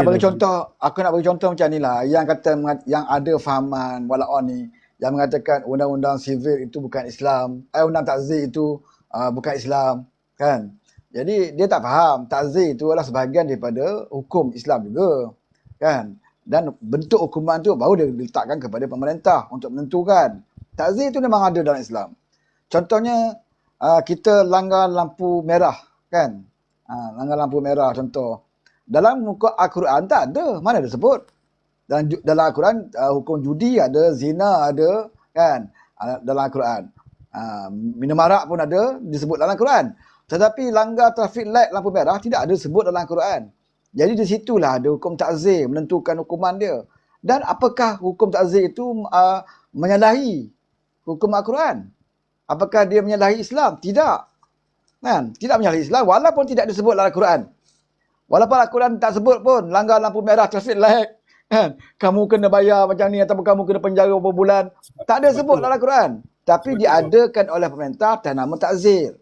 Aku nak bagi contoh macam ni lah. Yang kata yang ada fahaman walaon ni yang mengatakan undang-undang sivil itu bukan Islam, undang takzir itu bukan Islam, kan? Jadi dia tak faham takzir itu adalah sebahagian daripada hukum Islam juga, kan? Dan bentuk hukuman tu baru dia diletakkan kepada pemerintah untuk menentukan. Takzir itu memang ada dalam Islam. Contohnya kita langgar lampu merah, kan? Langgar lampu merah contoh. Dalam muka Al-Quran tak ada. Mana ada sebut? Dalam Al-Quran hukum judi ada, zina ada, kan? Dalam Al-Quran. Minum arak pun ada disebut dalam Al-Quran. Tetapi langgar traffic light lampu merah tidak ada sebut dalam Al-Quran. Jadi di situlah ada hukum takzir menentukan hukuman dia. Dan apakah hukum takzir itu menyalahi hukum Al-Quran? Apakah dia menyalahi Islam? Tidak. Kan? Tidak menyalahi Islam walaupun tidak disebut dalam Al-Quran. Walaupun Al-Quran tak sebut pun langgar lampu merah traffic light, kan? Kamu kena bayar macam ni ataupun kamu kena penjara beberapa bulan. Tak ada sebut dalam Al-Quran. Tapi diadakan oleh pemerintah atas nama takzir.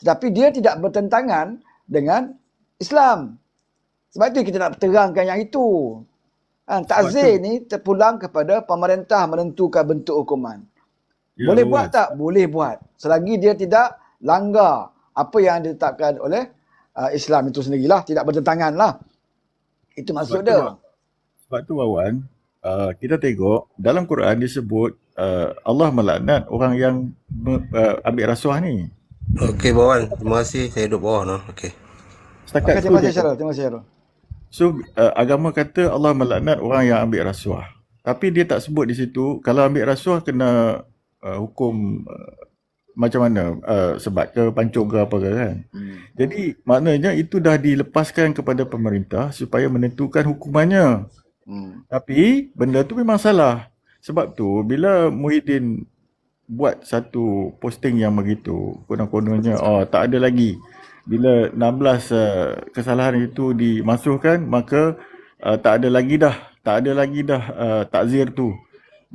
Tetapi dia tidak bertentangan dengan Islam. Sebab itu kita nak terangkan yang itu. Takzir ni terpulang kepada pemerintah menentukan bentuk hukuman. Ya, boleh buat tak? Boleh buat. Selagi dia tidak langgar apa yang ditetapkan oleh Islam itu sendirilah, tidak bertentangan lah. Itu maksud dia. Sebab tu Wawan, kita tengok dalam Quran disebut Allah melaknat orang yang ambil rasuah ni. Okey Wawan, terima kasih. Saya duduk bawah. Okey. Terima kasih Syarul. Terima kasih Syarul. So agama kata Allah melaknat orang yang ambil rasuah. Tapi dia tak sebut di situ kalau ambil rasuah kena hukum macam mana, sebat ke, pancung ke apa ke, kan. Jadi maknanya itu dah dilepaskan kepada pemerintah supaya menentukan hukumannya. Tapi benda tu memang salah. Sebab tu bila Muhyiddin buat satu posting yang begitu, konon-kononnya tak ada lagi. Bila 16 kesalahan itu dimasukkan, maka tak ada lagi dah takzir tu.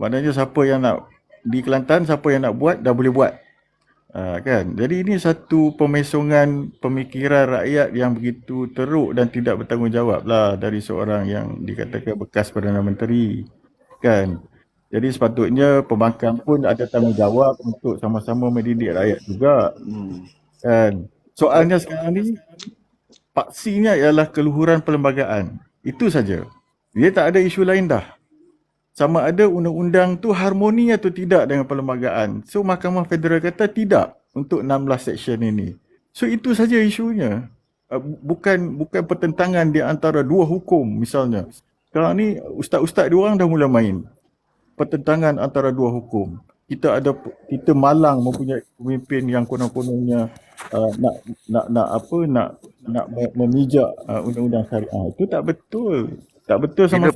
Maknanya siapa yang nak di Kelantan, siapa yang nak buat dah boleh buat. Kan? Jadi ini satu pemesongan pemikiran rakyat yang begitu teruk dan tidak bertanggungjawab lah dari seorang yang dikatakan bekas Perdana Menteri, kan. Jadi sepatutnya pembangkang pun ada tanggungjawab untuk sama-sama mendidik rakyat juga, kan. Soalnya sekarang ni paksinya ialah keluhuran perlembagaan. Itu saja. Dia tak ada isu lain dah. Sama ada undang-undang tu harmoni atau tidak dengan perlembagaan. So Mahkamah Federal kata tidak untuk 16 seksyen ini. So itu saja isunya. Bukan pertentangan di antara dua hukum misalnya. Sekarang ni ustaz-ustaz diorang dah mula main pertentangan antara dua hukum. Kita malang mempunyai pemimpin yang konon-kononnya nak memijak undang-undang syariah. Itu tak betul. Tak betul sama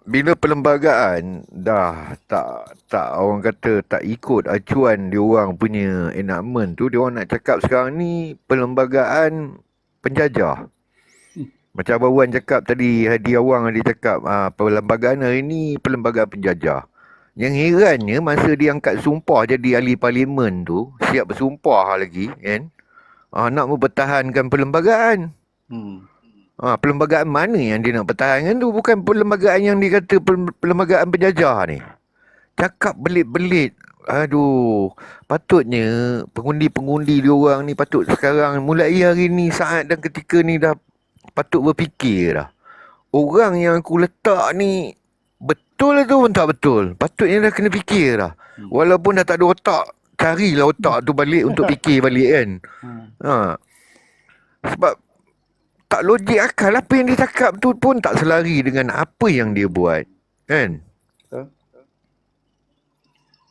bila perlembagaan dah tak orang kata tak ikut acuan diorang punya enactment tu, diorang nak cakap sekarang ni perlembagaan penjajah. Macam Abang Wan cakap tadi, Hadi Awang dia cakap perlembagaan hari ni perlembagaan penjajah. Yang herannya masa dia angkat sumpah jadi ahli parlimen tu, siap bersumpah lagi kan, nak mempertahankan perlembagaan. Perlembagaan mana yang dia nak pertahankan tu? Bukan perlembagaan yang dikata perlembagaan penjajah ni. Cakap belit-belit. Aduh, patutnya pengundi-pengundi diorang ni patut sekarang mulai hari ni, saat dan ketika ni dah patut berfikir dah. Orang yang aku letak ni betul atau pun tak betul. Patutnya dah kena fikir dah. Walaupun dah tak ada otak, carilah otak tu balik untuk fikir balik kan. Sebab tak logik akal. Apa yang dia cakap tu pun tak selari dengan apa yang dia buat, kan?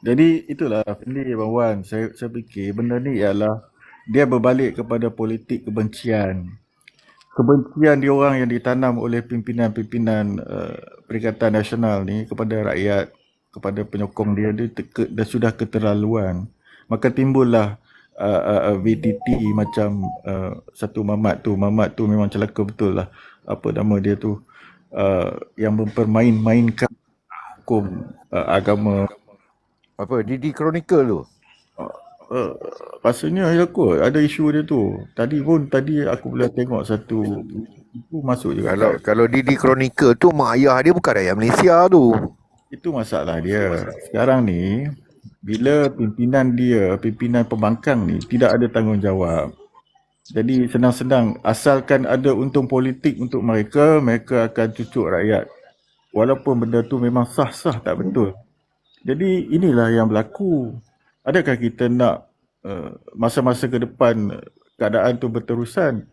Jadi itulah Fendi, Abang Wan. Saya fikir benda ni ialah dia berbalik kepada politik kebencian. Kebencian diorang yang ditanam oleh pimpinan-pimpinan Perikatan Nasional ni kepada rakyat, kepada penyokong dia sudah keterlaluan. Maka timbullah VTT macam satu Mamat tu memang celaka betul lah. Apa nama dia tu, yang mempermain-mainkan hukum agama. Apa? Didi Chronicle tu? rasanya ya kot ada isu dia tu. Tadi aku boleh tengok satu itu masuk juga Kalau Didi Chronicle tu mak ayah dia bukan rakyat Malaysia tu. itu masalah dia. Sekarang ni bila pimpinan pembangkang ni tidak ada tanggungjawab. Jadi senang-senang asalkan ada untung politik untuk mereka akan cucuk rakyat. Walaupun benda tu memang sah-sah tak betul. Jadi inilah yang berlaku. Adakah kita nak masa-masa ke depan keadaan tu berterusan?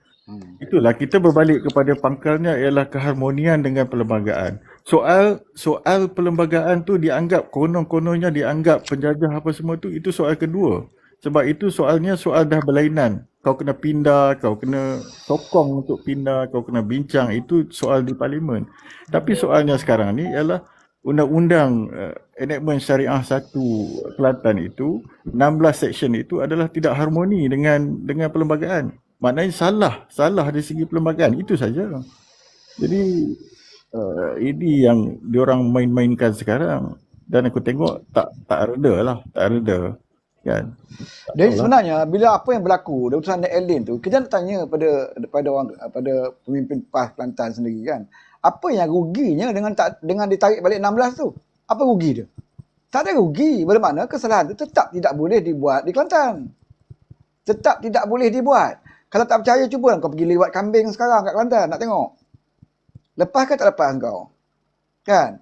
Itulah kita berbalik kepada pangkalnya ialah keharmonian dengan perlembagaan. Soal perlembagaan tu dianggap konon-kononnya dianggap penjajah apa semua tu, itu soal kedua. Sebab itu soalnya soal dah berlainan. Kau kena pindah, kau kena sokong untuk pindah, kau kena bincang, itu soal di parlimen. Tapi soalnya sekarang ni ialah undang-undang enactment syariah 1 Kelantan itu 16 section itu adalah tidak harmoni dengan perlembagaan. Maknanya salah dari segi perlembagaan, itu saja. Jadi ini yang diorang main-mainkan sekarang dan aku tengok tak reda kan. Jadi sebenarnya bila apa yang berlaku urusan Nek Elin tu, kita nak tanya pada pemimpin PAS Kelantan sendiri kan. Apa yang ruginya dengan ditarik balik 16 tu? Apa rugi dia? Tak ada rugi. Bagaimana kesalahan tu tetap tidak boleh dibuat di Kelantan. Tetap tidak boleh dibuat. Kalau tak percaya cuba kau pergi lewat kambing sekarang kat Kelantan nak tengok. Lepas ke tak lepas kau? Kan?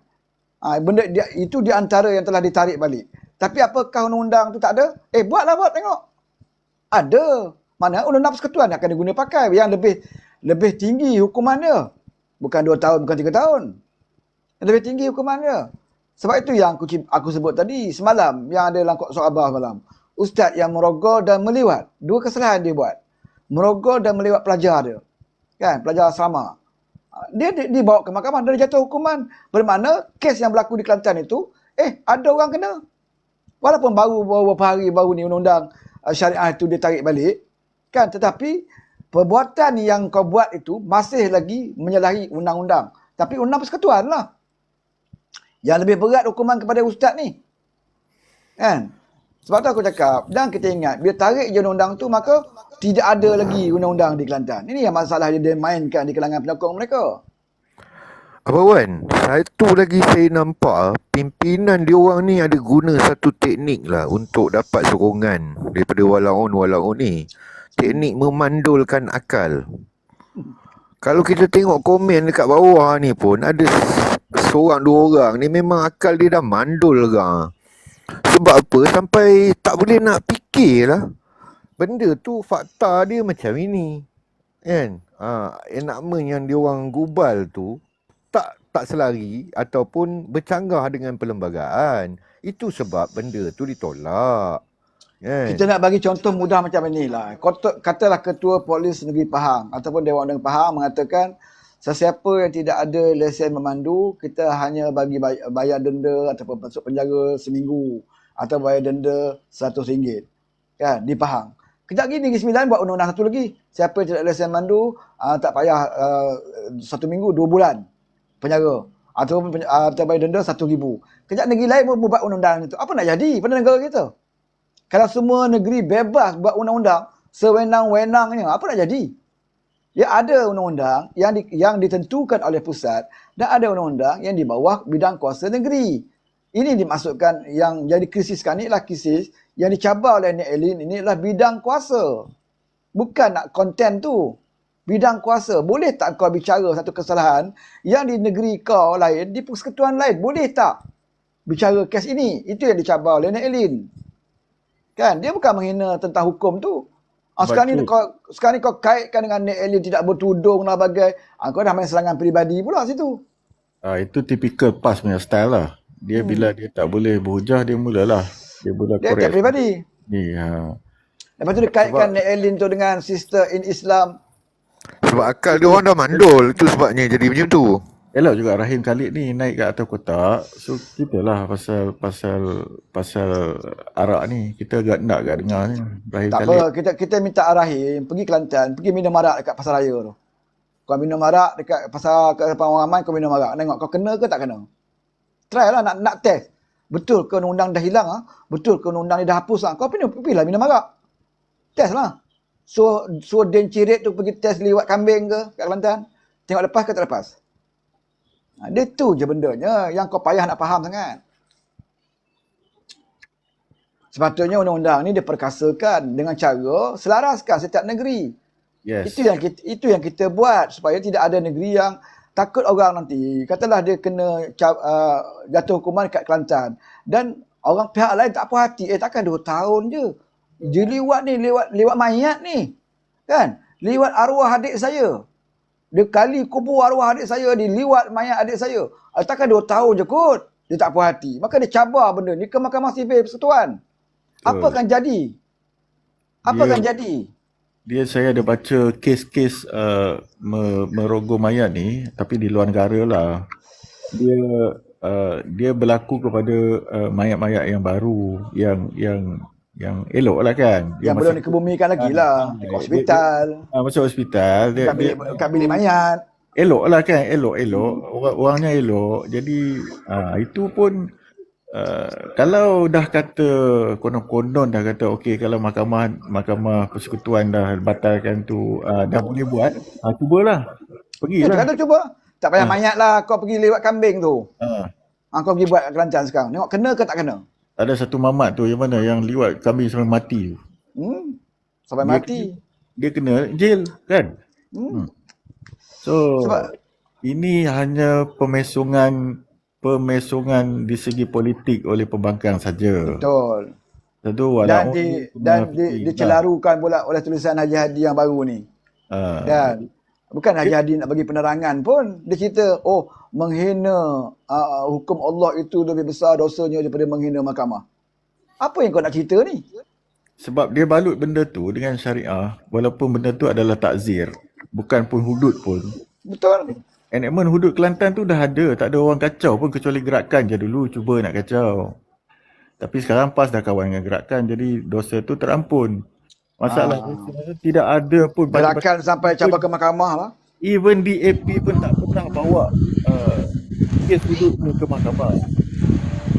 Benda itu di antara yang telah ditarik balik. Tapi apakah undang-undang tu tak ada? Buat tengok. Ada. Mana undang-undang persekutuan akan diguna pakai yang lebih tinggi hukuman dia. Bukan 2 tahun, bukan 3 tahun. Lebih tinggi hukuman dia. Sebab itu yang aku sebut tadi semalam yang ada dalam Surat Khabar semalam. Ustaz yang merogol dan meliwat. 2 kesalahan dia buat. Merogol dan meliwat pelajar dia. Kan? Pelajar asrama. Dia dibawa ke mahkamah dan jatuh hukuman. Bermakna kes yang berlaku di Kelantan itu, ada orang kena. Walaupun baru beberapa hari baru ni undang-undang syariah itu ditarik balik. Kan? Tetapi perbuatan yang kau buat itu masih lagi menyalahi undang-undang. Tapi undang persekutuan lah. Yang lebih berat hukuman kepada ustaz ni. Kan? Sebab tu aku cakap, dan kita ingat, bila tarik je undang-undang tu, maka tidak ada lagi undang-undang di Kelantan. Ini yang masalah dia mainkan di kalangan penyokong mereka. Abang Wan, satu lagi saya nampak pimpinan diorang ni ada guna satu teknik lah untuk dapat sokongan daripada walaun ni. Teknik memandulkan akal. Kalau kita tengok komen dekat bawah ni pun ada seorang 2 orang ni memang akal dia dah mandul ke. Sebab apa? Sampai tak boleh nak fikir lah. Benda tu fakta dia macam ini. Kan? Enakmen yang diorang gubal tu tak selari ataupun bercanggah dengan perlembagaan. Itu sebab benda tu ditolak. Kan? Kita nak bagi contoh mudah macam inilah. Katalah Ketua Polis Negeri Pahang ataupun Dewan Negeri Pahang mengatakan sesiapa yang tidak ada lesen memandu, kita hanya bagi bayar denda ataupun masuk penjara seminggu atau bayar denda RM100. Kan? Di Pahang. Kejap lagi Negeri Sembilan buat undang-undang satu lagi. Siapa yang tidak ada lesen memandu, tak payah 1 minggu, 2 bulan penjara. Atau bayar denda RM1,000. Kejap negeri lain pun buat undang-undang itu. Apa nak jadi pada negara kita? Kalau semua negeri bebas buat undang-undang sewenang-wenangnya, apa nak jadi? Ya ada undang-undang yang ditentukan oleh pusat dan ada undang-undang yang di bawah bidang kuasa negeri. Ini dimaksudkan yang jadi krisis sekarang ni adalah krisis yang dicabar oleh Nek Elin, ini adalah bidang kuasa. Bukan nak konten tu. Bidang kuasa. Boleh tak kau bicara satu kesalahan yang di negeri kau lain, di persekutuan lain? Boleh tak bicara kes ini? Itu yang dicabar oleh Nek Elin. Kan? Dia bukan menghina tentang hukum tu. Sekarang ni kau kaitkan dengan Nek Elin tidak bertudung lah bagai. Kau dah main serangan peribadi pula situ. Itu typical PAS punya style lah. Dia bila dia tak boleh berhujah, dia mulalah. Dia attack peribadi. Lepas tu dia kaitkan Nek Elin tu dengan sister in Islam. Sebab akal dia orang dah mandul. Itu sebabnya jadi macam tu. Elok juga Rahim Khalid ni naik kat atas kotak. So kita lah pasal arak ni. Kita agak nak dengar ni. Rahim Tak Khalid. apa, kita minta Rahim pergi Kelantan, pergi minum arak dekat pasar raya tu. Kau minum arak dekat pasar ke depan orang ramai, kau minum arak. Tengok kau kena ke tak kena. Try lah nak test. Betul ke undang-undang dah hilang? Betul ke undang-undang ni dah hapus? Kau pergilah minum arak. Test lah. So Den Cirit tu pergi test liwat kambing ke kat Kelantan. Tengok lepas ke tak lepas? Dia tu je bendanya yang kau payah nak faham sangat. Sepatutnya undang-undang ni diperkasakan dengan cara selaraskan setiap negeri. Yes. Itu yang kita buat supaya tidak ada negeri yang takut orang nanti. Katalah dia kena jatuh hukuman kat Kelantan dan orang pihak lain tak puas hati. Takkan 2 tahun je. Dia liwat ni, lewat mayat ni. Kan? Liwat arwah adik saya. Dia kali kubur arwah adik saya, diliwat mayat adik saya. Takkan 2 tahun je kot. Dia tak puas hati. Maka dia cabar benda ni ke Mahkamah Sivil Persekutuan. Apa akan jadi? Saya ada baca kes-kes merogoh mayat ni, tapi di luar negara lah. Dia berlaku kepada mayat-mayat yang baru, yang elok lah kan. Yang belum dikebumikan lagi lah. Di hospital. Masuk hospital. Kat bilik mayat. Elok lah kan, elok. Orangnya elok. Jadi itu pun kalau dah kata konon-konon dah kata okey, kalau mahkamah persekutuan dah batalkan tu, dah boleh buat, cubalah. Pergilah. Kata cuba. Tak payah mayat lah, kau pergi lewat kambing tu. Kau pergi buat kat Kelantan sekarang. Tengok kena ke tak kena. Ada satu mamat tu yang mana yang liwat kambing sampai mati tu. Sampai mati. Dia kena jail kan. So ini hanya pemesongan di segi politik oleh pembangkang saja. Betul. Tentu Dan dicelarukan pula oleh tulisan Haji Hadi yang baru ni. Dan bukan Haji Hadi nak bagi penerangan pun. Dia cerita, menghina hukum Allah itu lebih besar dosanya daripada menghina mahkamah. Apa yang kau nak cerita ni? Sebab dia balut benda tu dengan syariah, walaupun benda tu adalah takzir, bukan pun hudud pun. Betul. Enactment hudud Kelantan tu dah ada, tak ada orang kacau pun kecuali gerakan je dulu cuba nak kacau. Tapi sekarang PAS dah kawan dengan gerakan, jadi dosa tu terampun. Masalahnya tidak ada pun gerakan sampai cabar ke mahkamah lah. Even DAP pun tak pernah bawa kes hudud ni ke mahkamah.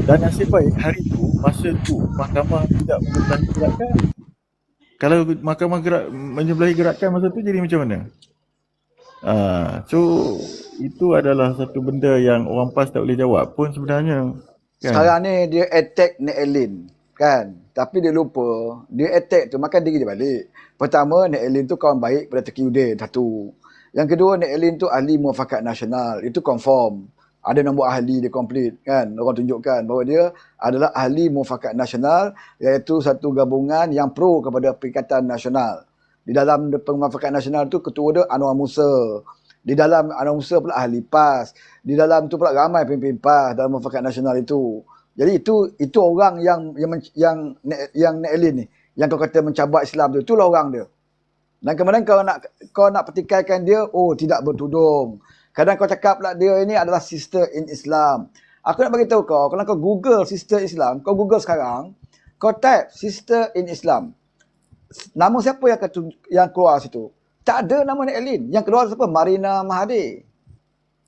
Dan nasib baik hari tu, masa tu mahkamah tidak menyebelahi gerakan. Kalau mahkamah menyebelahi gerakan masa tu jadi macam mana? So itu adalah satu benda yang orang PAS tak boleh jawab pun sebenarnya kan? Sekarang ni dia attack Nek Elin kan, tapi dia lupa dia attack tu makan diri dia balik. Pertama, Nek Elin tu kawan baik pada Teki Udin, satu. Yang kedua, Nek Elin tu ahli muafakat nasional, itu confirm. Ada nombor ahli dia complete kan, orang tunjukkan bahawa dia adalah ahli muafakat nasional, iaitu satu gabungan yang pro kepada Perikatan Nasional. Di dalam Muafakat Nasional tu ketua dia Anwar Musa. Di dalam Anwar Musa pula ahli PAS. Di dalam tu pula ramai pemimpin PAS dalam Muafakat Nasional itu. Jadi itu orang yang Nek Elin ni, yang kau kata mencabar Islam tu, itulah orang dia. Dan kemudian kau nak petikaikan dia, tidak bertudung. Kadang kau cakap pula dia ini adalah sister in Islam. Aku nak bagi tahu kau, kalau kau Google sister Islam, kau Google sekarang, kau type sister in Islam. Nama siapa yang keluar situ? Tak ada nama Nek Elin. Yang keluar siapa? Marina Mahathir.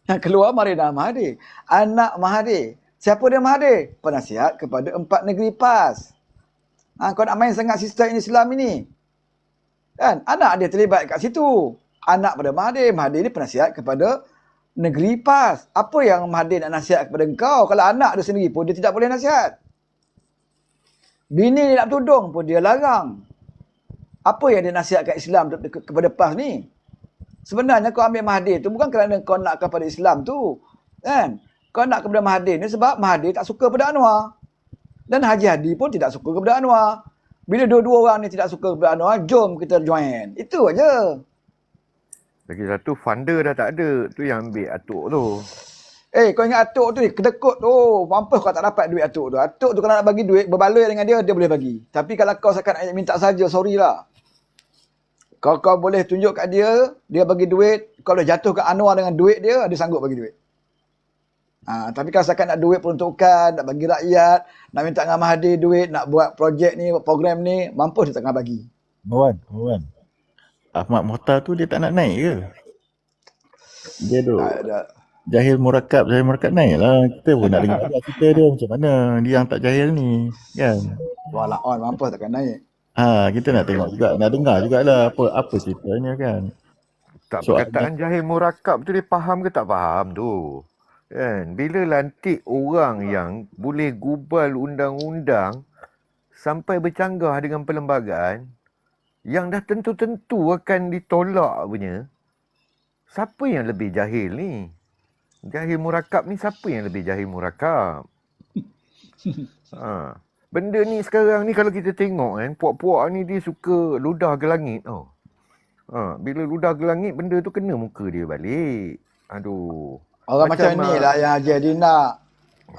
Yang keluar Marina Mahathir. Anak Mahathir. Siapa dia Mahathir? Penasihat kepada 4 negeri PAS. Kau nak main sangat sister in Islam ini. Kan? Anak dia terlibat kat situ. Anak pada Mahathir. Mahathir ni penasihat kepada negeri PAS. Apa yang Mahathir nak nasihat kepada engkau? Kalau anak dia sendiri pun dia tidak boleh nasihat. Bini dia nak tudung pun dia larang. Apa yang dia nasihat kat Islam kepada PAS ni? Sebenarnya kau ambil Mahathir tu bukan kerana kau nak kepada Islam tu. Kan? Kau nak kepada Mahathir ni sebab Mahathir tak suka pada Anwar. Dan Haji Hadi pun tidak suka kepada Anwar. Bila dua-dua orang ni tidak suka kepada Anwar, jom kita join. Itu aja. Lagi satu, funder dah tak ada. Tu yang ambil Atuk tu. Kau ingat Atuk tu ni, kedekut tu. Mampus kau tak dapat duit Atuk tu. Atuk tu kalau nak bagi duit, berbaloi dengan dia boleh bagi. Tapi kalau kau sekat minta saja, sorry lah. Kau boleh tunjuk kat dia, dia bagi duit. Kalau jatuh kat Anwar dengan duit dia sanggup bagi duit. Tapi kalau sekat nak duit peruntukan, nak bagi rakyat, nak minta dengan Mahathir duit, nak buat projek ni, program ni, mampus dia tak nak bagi. Wan. Ahmad Mohtar tu dia tak nak naik ke? Dia tu. Jahil murakab naik lah. Kita pun nak dengar juga cerita dia macam mana. Dia yang tak jahil ni. Kan? Wala on mampu takkan naik. Kita nak tengok juga. Nak dengar jugalah apa ceritanya kan. Tak, Soalnya, perkataan jahil murakab tu dia faham ke tak faham tu? Kan? Bila lantik orang yang boleh gubal undang-undang sampai bercanggah dengan perlembagaan yang dah tentu-tentu akan ditolak punya, siapa yang lebih jahil ni? Jahil murakab ni siapa yang lebih jahil murakab? Benda ni sekarang ni kalau kita tengok kan, puak-puak ni dia suka ludah ke langit tau. Bila ludah ke langit, benda tu kena muka dia balik. Aduh. Orang macam ni lah yang Haji Hadi nak.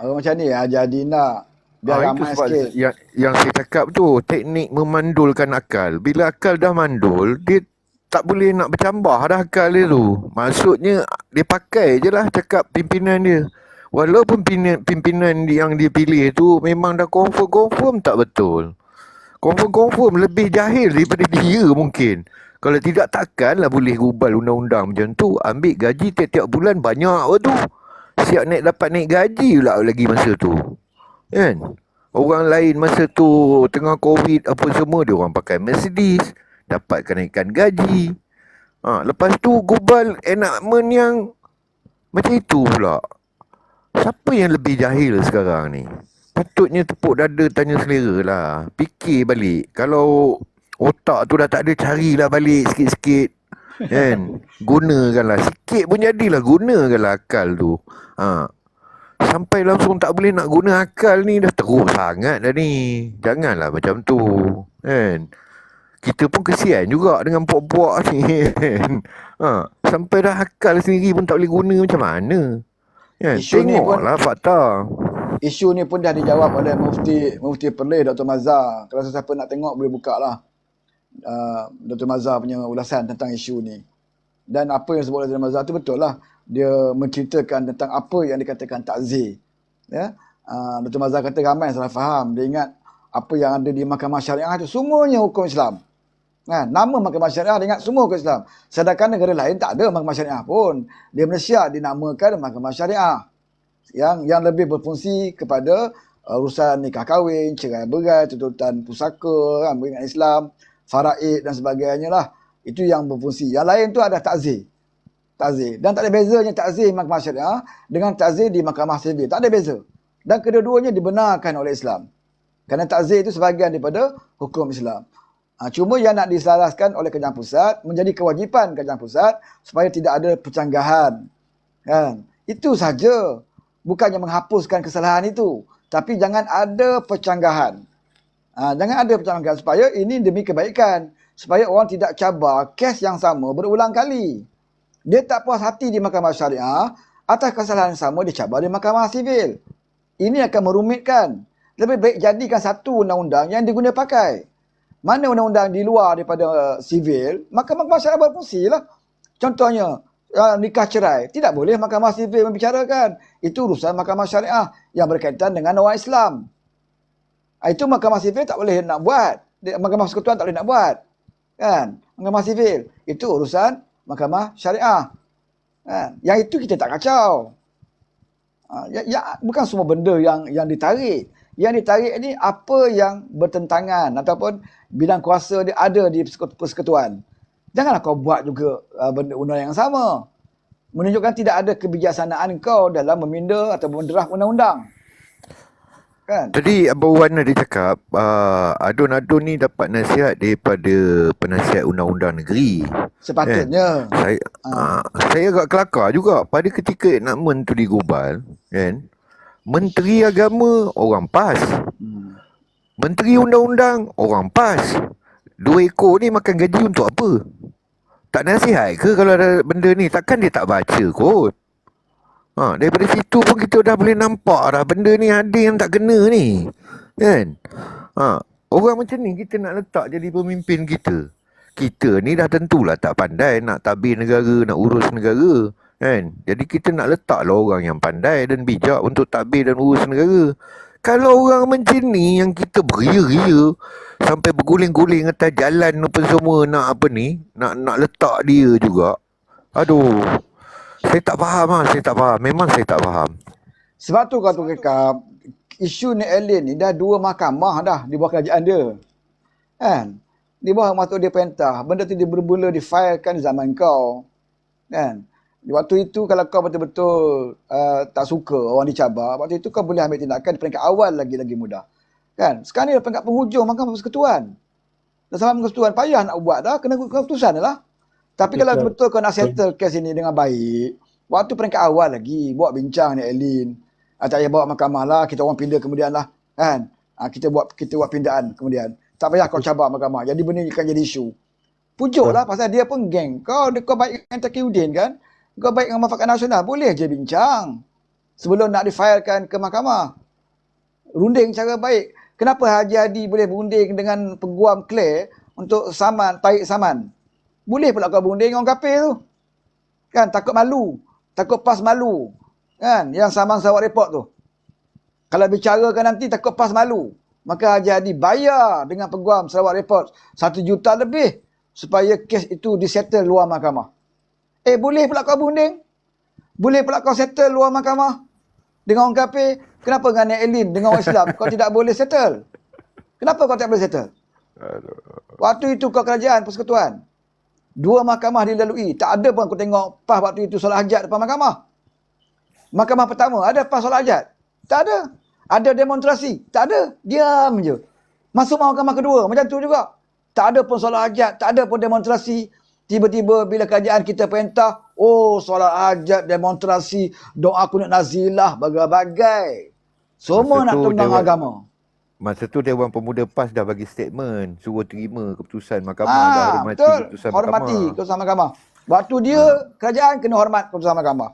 Orang macam ni Haji Hadi nak. Biar itu ramai sebab sikit. yang saya cakap tu, teknik memandulkan akal. Bila akal dah mandul, dia tak boleh nak bercambah dah akal dia tu. Maksudnya, dia pakai je lah cakap pimpinan dia. Walaupun pimpinan yang dia pilih tu memang dah confirm tak betul. Confirm lebih jahil daripada dia mungkin. Kalau tidak, takkanlah boleh gubal undang-undang macam tu. Ambil gaji tiap-tiap bulan banyak tu. Siap dapat naik gaji pula lagi masa tu. Kan? Orang lain masa tu tengah COVID apa semua, dia orang pakai Mercedes, dapat kenaikan gaji. Lepas tu gubal enakmen yang macam itu pula. Siapa yang lebih jahil sekarang ni? Patutnya tepuk dada tanya selera lah. Fikir balik. Kalau otak tu dah tak ada, carilah balik sikit-sikit. Kan? Gunakanlah. Sikit pun jadilah. Gunakanlah akal tu. Sampai langsung tak boleh nak guna akal ni, dah teruk sangat dah ni. Janganlah macam tu. Kan? Kita pun kesian juga dengan puak-puak ni. Kan? Sampai dah akal sendiri pun tak boleh guna, macam mana? Kan? Tengoklah fakta. Isu ni pun dah dijawab oleh Mufti Perlis Dr. Mazhar. Kalau siapa nak tengok boleh buka lah Dr. Mazhar punya ulasan tentang isu ni. Dan apa yang disebut oleh Dr. Mazhar tu betul lah. Dia menceritakan tentang apa yang dikatakan takzir. Ya? Dr. Mazhar kata ramai yang salah faham. Dia ingat apa yang ada di Mahkamah Syariah tu semuanya hukum Islam. Nama Mahkamah Syariah dia ingat semua hukum Islam. Sedangkan negara lain tak ada Mahkamah Syariah pun. Di Malaysia dinamakan Mahkamah Syariah. Yang lebih berfungsi kepada urusan nikah kahwin, cerai berai, tuntutan pusaka, dengan Islam, faraid dan sebagainya lah. Itu yang berfungsi. Yang lain tu ada takzir. Dan tak ada bezanya takzir Mahkamah Syariah dengan takzir di Mahkamah Sivil. Tak ada beza. Dan kedua-duanya dibenarkan oleh Islam. Kerana takzir itu sebahagian daripada hukum Islam. Cuma yang nak diselaraskan oleh Kerajaan Pusat, menjadi kewajipan Kerajaan Pusat supaya tidak ada percanggahan. Kan? Itu saja. Bukannya menghapuskan kesalahan itu. Tapi jangan ada percanggahan. Jangan ada percanggahan supaya ini demi kebaikan. Supaya orang tidak cabar kes yang sama berulang kali. Dia tak puas hati di Mahkamah Syariah, atas kesalahan yang sama dia cabar di Mahkamah Sivil. Ini akan merumitkan. Lebih baik jadikan satu undang-undang yang diguna pakai. Mana undang-undang di luar daripada sivil, maka Mahkamah Syariah berfungsi lah. Contohnya, nikah cerai. Tidak boleh Mahkamah Sivil membicarakan. Itu urusan Mahkamah Syariah yang berkaitan dengan orang Islam. Itu Mahkamah Sivil tak boleh nak buat. Mahkamah Persekutuan tak boleh nak buat. Kan? Mahkamah Sivil. Itu urusan Mahkamah Syariah. Kan? Yang itu kita tak kacau. Bukan semua benda yang ditarik. Yang ditarik ni apa yang bertentangan ataupun bidang kuasa dia ada di persekutuan. Janganlah kau buat juga benda undang yang sama. Menunjukkan tidak ada kebijaksanaan kau dalam meminda atau menderah undang-undang. Kan? Tadi Abang Wan ada cakap adun-adun ni dapat nasihat daripada penasihat undang-undang negeri. Sepatutnya. Kan? Saya agak kelakar juga pada ketika enakmen tu digubal, kan? Menteri Agama orang PAS. Menteri Undang-Undang orang PAS. Dua ekor ni makan gaji untuk apa? Tak nasihat ke kalau ada benda ni? Takkan dia tak baca kot. Daripada situ pun kita dah boleh nampak dah benda ni ada yang tak kena ni. Kan? Orang macam ni kita nak letak jadi pemimpin kita. Kita ni dah tentulah tak pandai nak tabir negara, nak urus negara. Kan? Jadi kita nak letaklah orang yang pandai dan bijak untuk tabir dan urus negara. Kalau orang macam ni yang kita beria-ria sampai berguling-guling atas jalan apa semua nak apa ni, nak letak dia juga. Aduh. Saya tak faham lah. Saya tak faham. Memang saya tak faham. Sebab tu kata kekal, isu ni alien ni dah 2 mahkamah dah di bawah kerajaan dia. Kan? Di bawah waktu dia perintah. Benda tu dia bermula difilekan zaman kau. Kan? Di waktu itu kalau kau betul-betul tak suka orang dicabar, waktu itu kau boleh ambil tindakan di peringkat awal lagi mudah. Kan? Sekarang ni dah peringkat penghujung Mahkamah Persekutuan. Dah sampai Persekutuan, payah nak buat dah, kena keputusan dah lah. Tapi kalau betul kau nak settle kes ini dengan baik, waktu peringkat awal lagi, buat bincang ni Elin. Tak payah bawa mahkamah lah, kita orang pindah kemudian lah. Kan? Kita buat pindaan kemudian. Tak payah kau cabar mahkamah. Jadi benda ni akan jadi isu. Pujuk lah pasal dia pun geng. Kau baik dengan Taqiyuddin kan? Kau baik dengan Muafakat Nasional. Boleh je bincang. Sebelum nak difilekan ke mahkamah. Runding cara baik. Kenapa Haji Hadi boleh berunding dengan Peguam Clare untuk tarik saman? Boleh pula kau berunding dengan orang kafir tu. Kan? Takut malu. Takut PAS malu. Kan? Yang saman Sarawak Report tu. Kalau bicarakan nanti takut PAS malu. Maka Haji Hadi bayar dengan Peguam Sarawak Report 1 juta lebih supaya kes itu disettle luar mahkamah. Boleh pula kau berunding? Boleh pula kau settle luar mahkamah? Dengan orang kafir? Kenapa dengan Elin, dengan orang Islam kau tidak boleh settle? Kenapa kau tak boleh settle? Waktu itu kau kerajaan persekutuan. 2 mahkamah dilalui. Tak ada pun aku tengok PAS waktu itu solat hajat depan mahkamah. Mahkamah pertama, ada PAS solat hajat? Tak ada. Ada demonstrasi? Tak ada. Diam je. Masuk mahkamah kedua, macam tu juga. Tak ada pun solat hajat, tak ada pun demonstrasi. Tiba-tiba bila kerajaan kita perintah, solat hajat, demonstrasi, doa kunut nazilah, bagai-bagai. Semua nak tunggang agama. Masa tu Dewan Pemuda PAS dah bagi statement, suruh terima keputusan mahkamah, dah hormati Betul. keputusan Hormati mahkamah. keputusan mahkamah. Waktu dia kerajaan kena hormat keputusan mahkamah.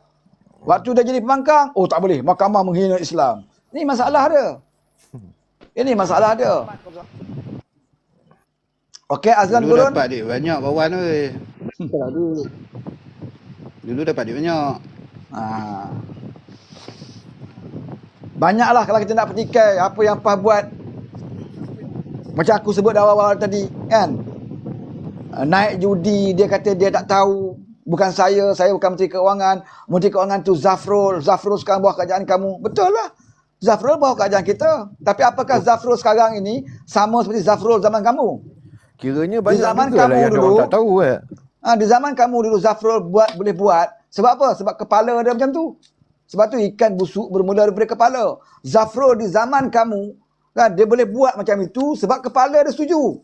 Waktu dia jadi pembangkang, tak boleh, mahkamah menghina Islam. Ini masalah dia. Ini masalah dia. Okey, Azlan Dulu turun. dapat duit banyak kawan oi. Dulu dapat duit banyak. Banyaklah kalau kita nak petikai apa yang PAS buat. Macam aku sebut awal-awal tadi, kan? Naik judi, dia kata dia tak tahu. Bukan saya bukan Menteri Keuangan. Menteri Keuangan tu Zafrul sekarang bawah kerajaan kamu. Betul lah. Zafrul bawah kerajaan kita. Tapi apakah Zafrul sekarang ini sama seperti Zafrul zaman kamu? Kiranya Di banyak zaman juga kamu lah yang dulu, orang tak tahu di zaman kamu dulu Zafrul boleh buat. Sebab apa? Sebab kepala dia macam tu. Sebab tu ikan busuk bermula daripada kepala. Zafrul di zaman kamu, kan, dia boleh buat macam itu sebab kepala dia setuju.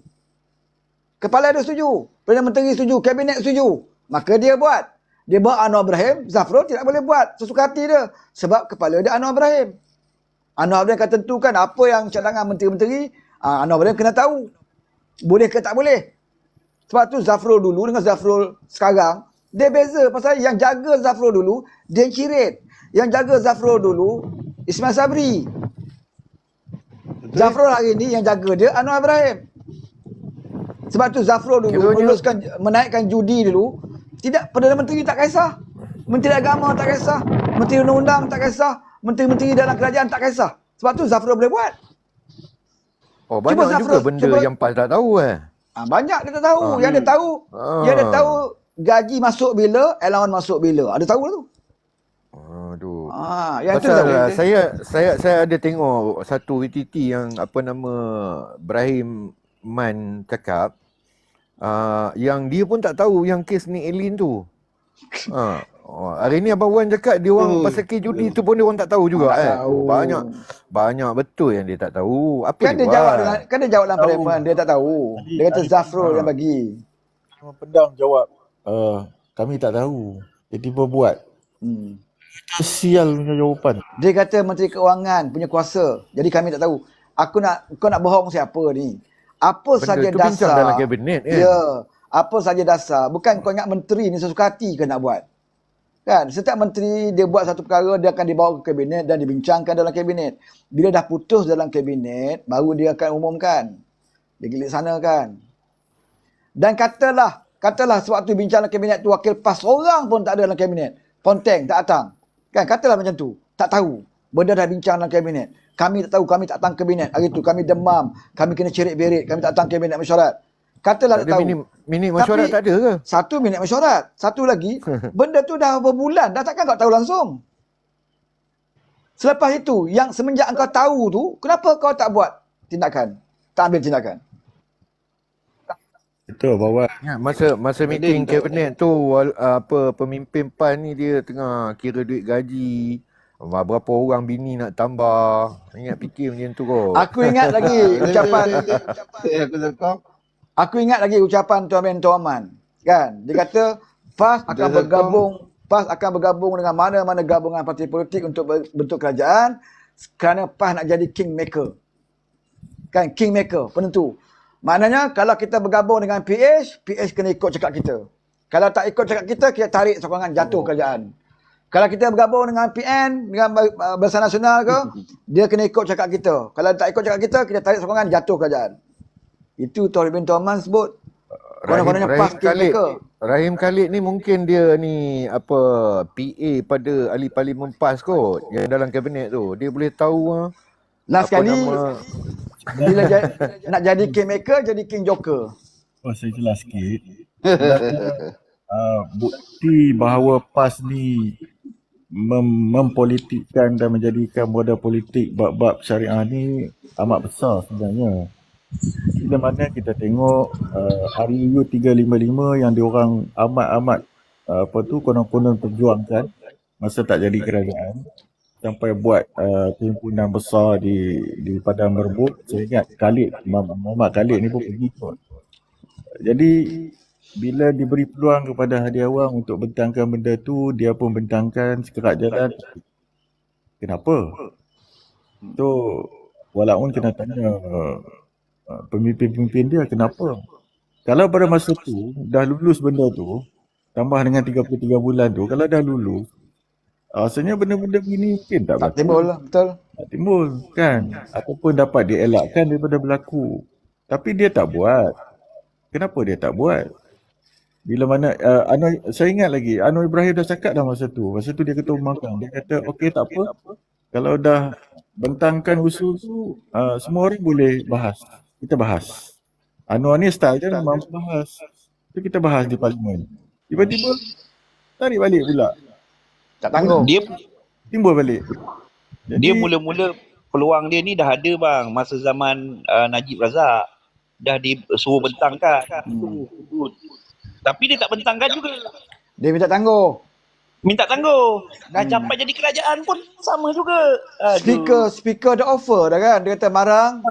Kepala dia setuju. Perdana Menteri setuju. Kabinet setuju. Maka dia buat. Dia buat Anwar Ibrahim. Zafrul tidak boleh buat sesuka hati dia. Sebab kepala dia Anwar Ibrahim. Anwar Ibrahim akan tentukan apa yang cadangan menteri-menteri. Anwar Ibrahim kena tahu. Boleh ke tak boleh. Sebab tu Zafrul dulu dengan Zafrul sekarang, dia beza. Pasal yang jaga Zafrul dulu, dia Kirit. Yang jaga Zafrul dulu, Ismail Sabri. Zafrul hari ni yang jaga dia Anwar Ibrahim. Sebab tu Zafrul dulu menaikkan judi dulu. Tidak, Perdana Menteri tak kisah. Menteri Agama tak kisah. Menteri Undang-Undang tak kisah. Menteri-menteri dalam kerajaan tak kisah. Sebab tu Zafrul boleh buat. Banyak juga benda yang PAS tak tahu Banyak dia tak tahu. Yang dia tahu gaji masuk bila, allowance masuk bila. Ada tahu lah tu. Aduh. Yang tu Pasal tak saya ada tengok satu VTT yang apa nama Ibrahim Man cakap yang dia pun tak tahu yang kes ni Elin tu. Hari ni Abang Wan cakap dia orang pasal kes judi tu pun dia orang tak tahu juga tahu. Banyak betul yang dia tak tahu. Apa Kan dia jawab dalam parlimen, dia tak tahu. Dia kata Zafrul yang bagi. Cuma Pedang jawab, kami tak tahu. Dia tiba buat. Sial punya jawapan. Dia kata Menteri Keuangan punya kuasa. Jadi kami tak tahu. Kau nak bohong siapa ni? Apa Benda saja tu bincang dasar. dalam kabinet kan? Ya. Apa saja dasar. Bukan kau ingat menteri ni sesuka hati ke nak buat. Kan? Setiap menteri dia buat satu perkara, dia akan dibawa ke kabinet dan dibincangkan dalam kabinet. Bila dah putus dalam kabinet, baru dia akan umumkan. Dia gilik sana kan. Dan katalah sewaktu bincang dalam kabinet tu, wakil PAS orang pun tak ada dalam kabinet. Ponteng tak datang. Kan? Katalah macam tu. Tak tahu. Benda dah bincang dalam kabinet. Kami tak tahu, kami tak datang kabinet. Hari tu kami demam. Kami kena cerit-berit. Kami tak datang kabinet mesyuarat. Katalah Tak tak ada tahu. minit mesyuarat Tapi tak ada ke? satu minit mesyuarat. Satu lagi, benda tu dah berbulan, dah takkan kau tahu langsung. Selepas itu, yang semenjak engkau tahu tu, kenapa kau tak buat tindakan? Tak ambil tindakan. Betul, bawa. Ya, masa meeting kabinet tu pemimpin PAN ni dia tengah kira duit gaji. Berapa orang bini nak tambah. Ingat fikir macam tu kot. Aku ingat lagi ucapan Aku sokong. Aku ingat lagi ucapan Tuan Ben Tohaman. Kan? Dia kata PAS akan bergabung dengan mana-mana gabungan parti politik untuk bentuk kerajaan kerana PAS nak jadi kingmaker. Kan? Kingmaker, penentu. Maknanya kalau kita bergabung dengan PH kena ikut cakap kita. Kalau tak ikut cakap kita tarik sokongan jatuh kerajaan. Kalau kita bergabung dengan PN, dengan Barisan Nasional ke, dia kena ikut cakap kita. Kalau tak ikut cakap kita tarik sokongan jatuh kerajaan. Itu Tuan bin Tohaman sebut. Konon-kononnya PAS kingmaker. Rahim Khalid ni mungkin dia ni PA pada ahli parlimen PAS kot. Yang dalam kabinet tu. Dia boleh tahu Last apa kali nama. bila nak jadi kingmaker, jadi king joker. Saya jelas sikit. Bukti bahawa PAS ni mempolitikkan dan menjadikan modal politik bab-bab syariah ni amat besar sebenarnya. Bila mana kita tengok RUU 355 yang diorang amat-amat konon-konon perjuangkan masa tak jadi kerajaan sampai buat perhimpunan besar di Padang Merbuk. Saya ingat Muhammad Khalid ni pun pergi kot. Jadi bila diberi peluang kepada Hadi Awang untuk bentangkan benda tu, dia pun bentangkan sekerat jalan. Kenapa? So walaupun kena tanya pemimpin-pemimpin dia kenapa. Kalau pada masa tu dah lulus benda tu, tambah dengan 33 bulan tu, kalau dah lulus, rasanya benda-benda begini mungkin tak berlaku. Timbul lah, betul. Tak timbul kan. Ataupun dapat dielakkan daripada berlaku. Tapi dia tak buat. Kenapa dia tak buat? Bila mana saya ingat lagi Anwar Ibrahim dah cakap dah masa tu. Masa tu dia ketua pembangkang. Dia kata okey tak apa. Kalau dah bentangkan usul tu semua orang boleh bahas. Kita bahas. Anwar ni style dia memang bahas. Tu kita bahas di parlimen. Tiba-tiba tarik balik pula. Tak tanggung. Dia Timbul balik. Jadi, dia mula-mula peluang dia ni dah ada bang masa zaman Najib Razak. Dah disuruh bentangkan. Tapi dia tak bentangkan juga. Dia minta tangguh. Minta tangguh. Dah sampai jadi kerajaan pun sama juga. Speaker dah offer dah kan. Dia kata marang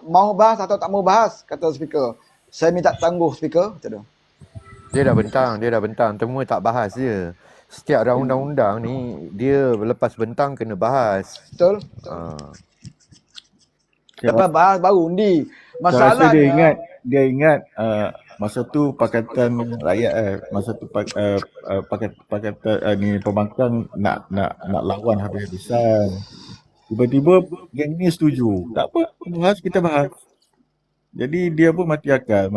mau bahas atau tak mau bahas, kata speaker. Saya minta tangguh speaker, kata dia. Dia dah bentang. Semua tak bahas je. Setiap round undang-undang ni dia lepas bentang kena bahas. Betul? Lepas bahas baru undi. saya rasa Masalahnya dia ingat masa tu Pakatan Rakyat masa tu pakatan ni pembangkang nak lawan habis-habisan. Tiba-tiba geng ni setuju. Tak apa, kita bahas. Jadi dia pun mati akal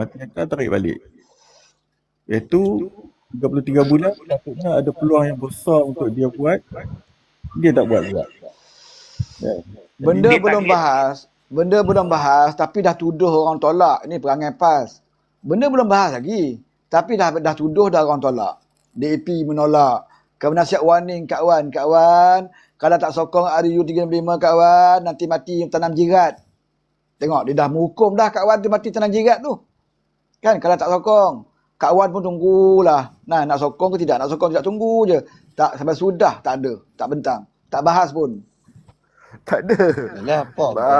tarik balik. Iaitu 33 bulan patutnya ada peluang yang besar untuk dia buat. Dia tak buat juga. Ya. benda dia belum bahas tapi dah tuduh orang tolak. Ini perangai PAS. Benda belum bahas lagi. Tapi dah tuduh dah orang tolak. DAP menolak. Kemenasihat warning kawan. Kalau tak sokong RUU 355 kawan, nanti mati tanam jirat. Tengok, dia dah menghukum dah kawan tu mati tanam jirat tu. Kan, kalau tak sokong. Kawan pun tunggulah. Nah, nak sokong ke tidak? Nak sokong tidak, tunggu je. Tak sampai sudah tak ada. Tak bentang. Tak bahas pun. Tak ada. Yalah,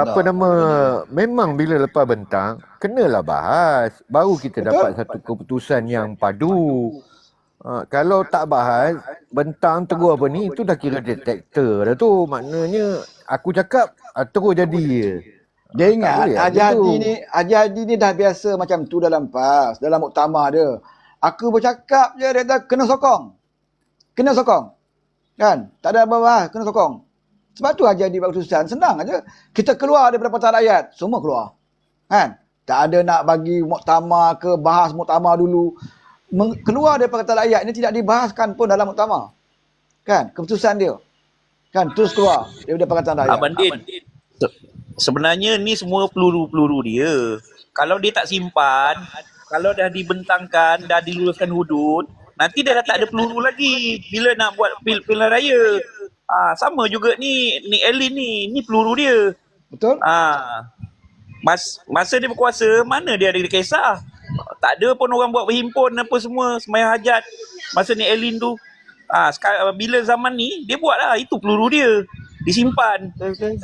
Apa nama, memang bila lepas bentang, kenalah bahas. Baru kita dapat satu keputusan yang padu. Kalau tak bahas, bentang terus apa ni, itu dah kira detektor dah tu. Maknanya, aku cakap, terus jadi je. Dia ingat boleh Haji Hadi ni dah biasa macam tu dalam PAS, dalam muktamar dia. Aku bercakap je, dia kata kena sokong. Kena sokong. Kan? Tak ada apa-apa, kena sokong. Sebab tu Haji Hadi buat keputusan. Senang aja. Kita keluar daripada Pakatan Rakyat. Semua keluar. Kan? Tak ada nak bagi muktamar ke, bahas muktamar dulu. Keluar daripada Pakatan Rakyat ini tidak dibahaskan pun dalam muktamar. Kan? Keputusan dia. Kan? Terus keluar daripada Pakatan Rakyat. Abang Din, sebenarnya ni semua peluru-peluru dia. Kalau dia tak simpan, kalau dah dibentangkan, dah diluluskan hudud, nanti dia dah tak ada peluru lagi bila nak buat pilihan raya. Sama juga ni Elin ni peluru dia. Betul? Masa dia berkuasa, mana dia ada kisah? Tak ada pun orang buat berhimpun apa semua, sembahyang hajat. Masa ni Elin tu. Sekarang, bila zaman ni, dia buat lah. Itu peluru dia. Disimpan. Betul.